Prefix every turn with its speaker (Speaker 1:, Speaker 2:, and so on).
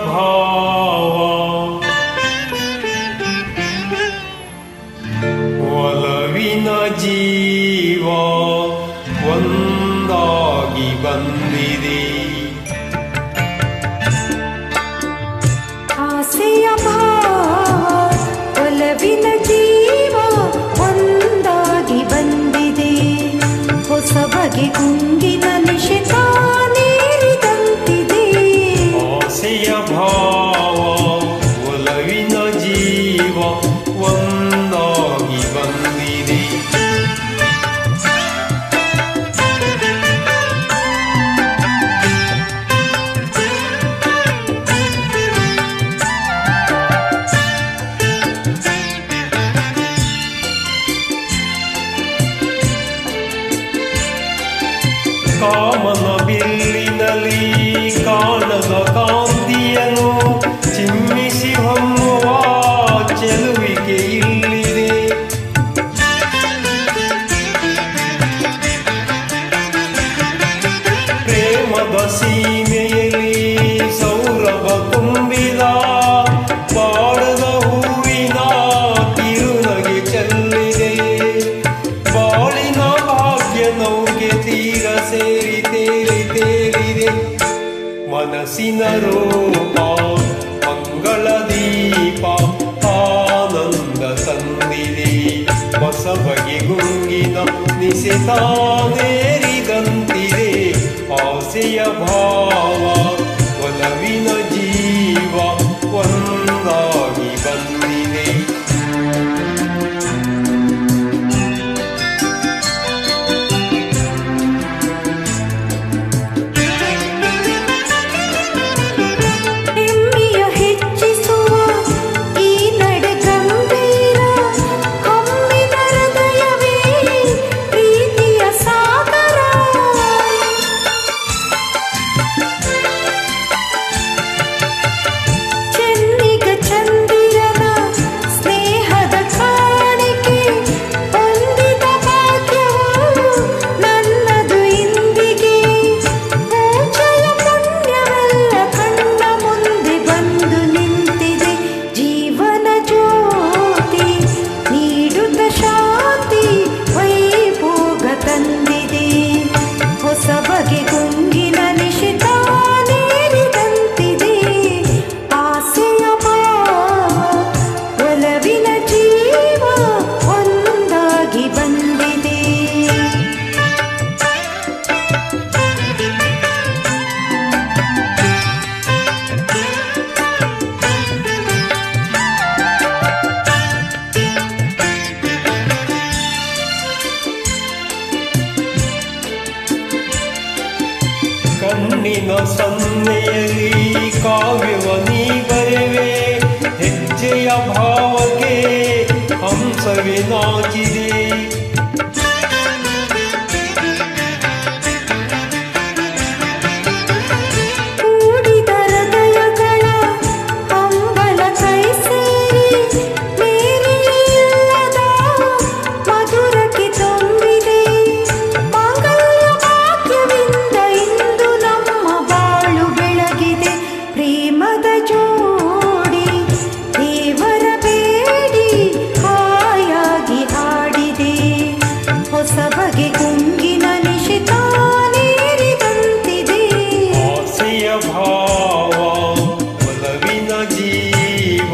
Speaker 1: ಭಾವ ಒಲವಿನ ಜೀವ ಒಂದಾಗಿ ಬಂದಿದೆ.
Speaker 2: ಆಸೆಯ ಭಾವ ಒಲವಿನ ಜೀವ ಒಂದಾಗಿ ಬಂದಿದೆ. ಹೊಸ ಬಗೆ ಗುಂಗಿನ ನಿಶಿತ ನೀರಿದಂತಿದೆ.
Speaker 1: ಆಸೆಯ ಭಾವ ಒಲವಿನ ಜೀವ ಒಂದಾಗಿ ಬಂದಿದೆ. ಕಾಮನ ಬಿಲ್ಲಿನಲ್ಲಿ ಕಾಣದ ಕಾಂತಿಯನು ಚಿಮ್ಮಿಸಿ ಹೊಮ್ಮುವ ಚೆಲುವಿಕೆ ಇಲ್ಲಿದೆ. ಪ್ರೇಮದ ಸೀಮೆಯಲ್ಲಿ ಸೌರಭ ತುಂಬಿದ ಬಾಡದ ಹೂವಿನ ಕಿರುನಗೆ ಚೆಲ್ಲಿದೆ. ಬಾಳಿನ ಭಾಗ್ಯ ನೌಕೆ ತೀರ ಸೇರಿ ತೇಲಿ ತೇಲಿದೆ. ಮನಸ್ಸಿನ ರೂಪ ಮಂಗಳ ದೀಪ ಆನಂದ ತಂದಿದೆ. ಹೊಸ ಬಗೆ ಗುಂಗಿನ ನಿಸೆತಾನೇರಿದಂತಿದೆ. ಆಸೆಯ ಭಾವ ಒಲವಿನ ಜೀವ ಒಂದಾಗಿ ಬಂದಿದೆ. ಕಣ್ಣಿನ ಸನ್ನೆಯಲ್ಲಿ ಕಾವ್ಯವ ನೀ ಬರೆವೆ. ಹೆಜ್ಜೆಯ ಭಾವಕ್ಕೆ ಹಂಸವೇ ನಾಚಿದೆ. ಭಾವ ಒಲವಿನ ಜೀವ